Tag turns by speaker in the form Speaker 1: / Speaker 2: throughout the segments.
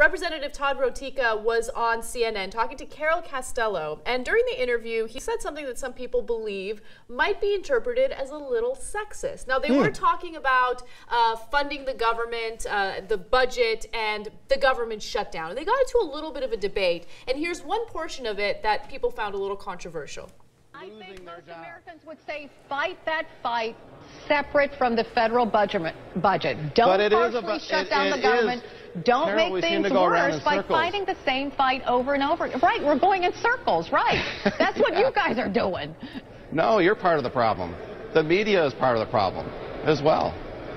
Speaker 1: Representative Todd Rokita was on CNN talking to Carol Castello, and during the interview, he said something that some people believe might be interpreted as a little sexist. Now, they were talking about funding the government, the budget, and the government shutdown. And they got into a little bit of a debate, and here's one portion of it that people found a little controversial.
Speaker 2: I think most Americans would say fight that fight separate from the federal budget. Don't partially shut down the government. Don't make things worse by fighting the same fight over and over. Right, we're going in circles, right. That's what you guys are doing.
Speaker 3: No, you're part of the problem. The media is part of the problem as well.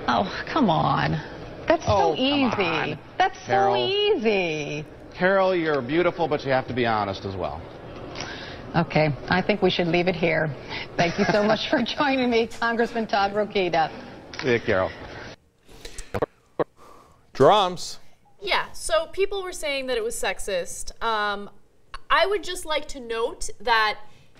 Speaker 2: Oh, come on. That's so easy. That's so easy.
Speaker 3: Carol, you're beautiful, but you have to be honest as well.
Speaker 2: Okay, I think we should leave it here. Thank you so much for joining me, Congressman Todd Rokita.
Speaker 3: See you, Carol.
Speaker 4: Drums.
Speaker 1: Yeah, so people were saying that it was sexist. I would just like to note that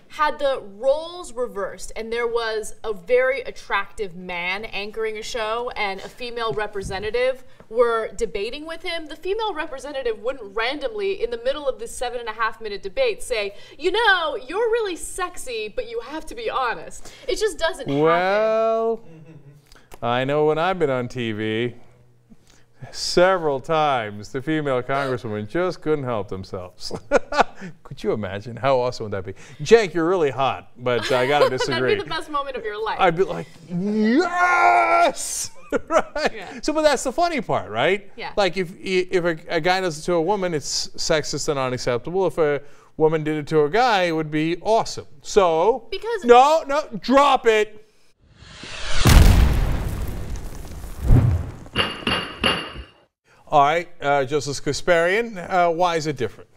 Speaker 1: had the roles reversed and there was a very attractive man anchoring a show and a female representative were debating with him, the female representative wouldn't randomly, in the middle of this 7.5-minute debate, say, you know, you're really sexy, but you have to be honest. It just doesn't happen.
Speaker 4: Well, I know when I've been on TV, several times the female congresswomen just couldn't help themselves. Could you imagine? How awesome would that be? Jake, you're really hot, but I gotta disagree.
Speaker 1: That'd be the best moment of your life.
Speaker 4: I'd be like, yes! Right?
Speaker 1: Yeah.
Speaker 4: So, but that's the funny part, right?
Speaker 1: Yeah.
Speaker 4: Like if a guy does it to a woman, it's sexist and unacceptable. If a woman did it to a guy, it would be awesome. So,
Speaker 1: because
Speaker 4: no, drop it. All right, Justice Kasparian, why is it different?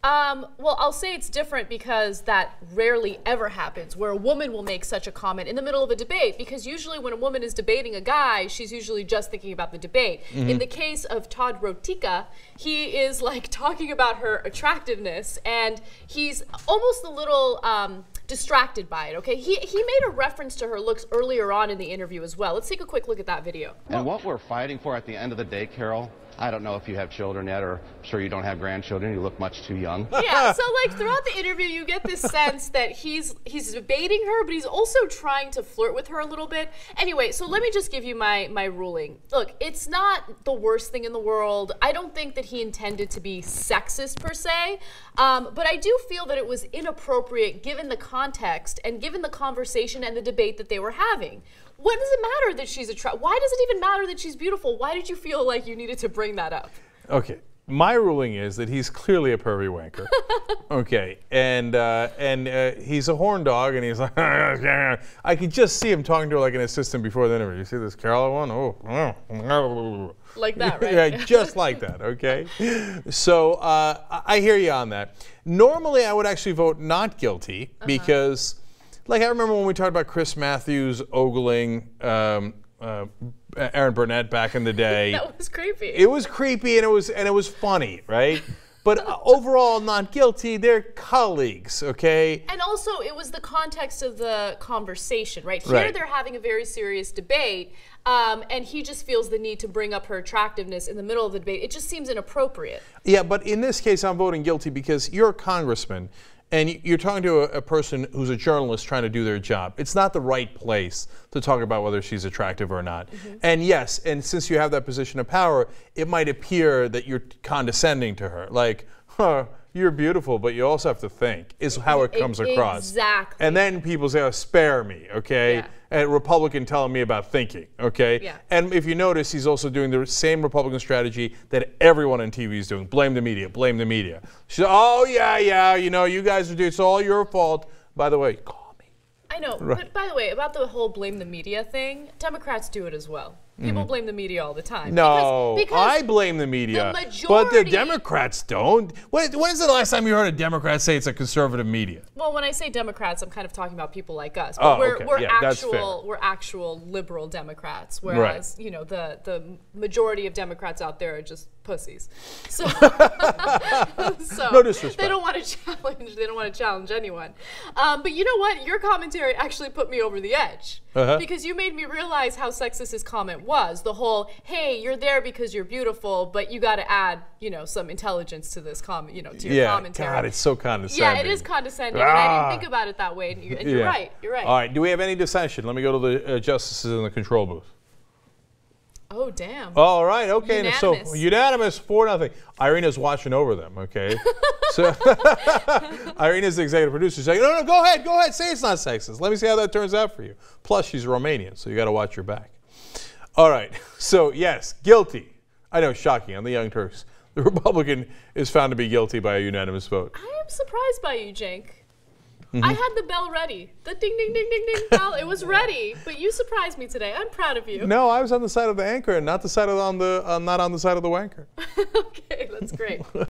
Speaker 1: Well, I'll say it's different because that rarely ever happens, where a woman will make such a comment in the middle of a debate, because usually when a woman is debating a guy, she's usually just thinking about the debate. In the case of Todd Rokita, he is like talking about her attractiveness, and he's almost a little distracted by it, okay? He made a reference to her looks earlier on in the interview as well. Let's take a quick look at that video.
Speaker 3: And what we're fighting for at the end of the day, Carol, I don't know if you have children yet, or I'm sure you don't have grandchildren. You look much too young.
Speaker 1: Yeah, so like throughout the interview, you get this sense that he's debating her, but he's also trying to flirt with her a little bit. Anyway, so let me just give you my ruling. Look, it's not the worst thing in the world. I don't think that he intended to be sexist per se, but I do feel that it was inappropriate given the context and given the conversation and the debate that they were having. What does it matter that she's attractive? Why does it even matter that she's beautiful? Why did you feel like you needed to bring that up?
Speaker 4: Okay, my ruling is that he's clearly a pervy wanker. Okay, and he's a horn dog, and he's like, I could just see him talking to her like an assistant before the interview. You see this Carol one? Oh,
Speaker 1: like that, right?
Speaker 4: Yeah, just like that. Okay, so I hear you on that. Normally, I would actually vote not guilty because. Like, I remember when we talked about Chris Matthews ogling Aaron Burnett back in the day.
Speaker 1: That was creepy.
Speaker 4: It was creepy, and it was funny, right? But overall, not guilty. They're colleagues, okay? And
Speaker 1: also, it was the context of the conversation, right? Here, they're having a very serious debate, and he just feels the need to bring up her attractiveness in the middle of the debate. It just seems inappropriate.
Speaker 4: Yeah, but in this case, I'm voting guilty because you're a congressman. And you're talking to a person who's a journalist trying to do their job. It's not the right place to talk about whether she's attractive or not. And yes, and since you have that position of power, it might appear that you're condescending to her. Like, huh, you're beautiful, but you also have to think, is how it comes across.
Speaker 1: Exactly.
Speaker 4: And then people say, oh, spare me, okay? Yeah. And Republican telling me about thinking, okay? Yeah. And if you notice, he's also doing the same Republican strategy that everyone on TV is doing. Blame the media, blame the media. She's, oh, yeah, you know, you guys are doing, it's all your fault. By the way, call me.
Speaker 1: I know, but by the way, about the whole blame the media thing, Democrats do it as well. People blame the media all the time.
Speaker 4: No, because I blame the media, but the Democrats don't. When is the last time you heard a Democrat say it's a conservative media?
Speaker 1: Well, when I say Democrats, I'm kind of talking about people like us. But we're actual liberal Democrats, whereas you know the majority of Democrats out there are just pussies. So,
Speaker 4: no disrespect.
Speaker 1: They don't want to challenge. They don't want to challenge anyone. But you know what? Your commentary actually put me over the edge because you made me realize how sexist his comment was. The whole, "Hey, you're there because you're beautiful, but you got to add, you know, some intelligence to this comment, to your commentary."
Speaker 4: God, it's so condescending.
Speaker 1: Yeah, it is condescending, and I didn't think about it that way. And you're right. You're right.
Speaker 4: All right. Do we have any dissension? Let me go to the justices in the control booth.
Speaker 1: Oh, damn.
Speaker 4: All right, okay.
Speaker 1: Unanimous.
Speaker 4: So unanimous 4-0. Irina's watching over them, okay? So Irina's the executive producer. She's like, no, go ahead, say it's not sexist. Let me see how that turns out for you. Plus, she's Romanian, so you got to watch your back. All right, so yes, guilty. I know, shocking on the Young Turks. The Republican is found to be guilty by a unanimous vote.
Speaker 1: I am surprised by you, Cenk. I had the bell ready. The ding, ding, ding, ding, ding bell. It was ready. But you surprised me today. I'm proud of you.
Speaker 4: No, I was on the side of the anchor and not on the side of the wanker.
Speaker 1: Okay, that's great.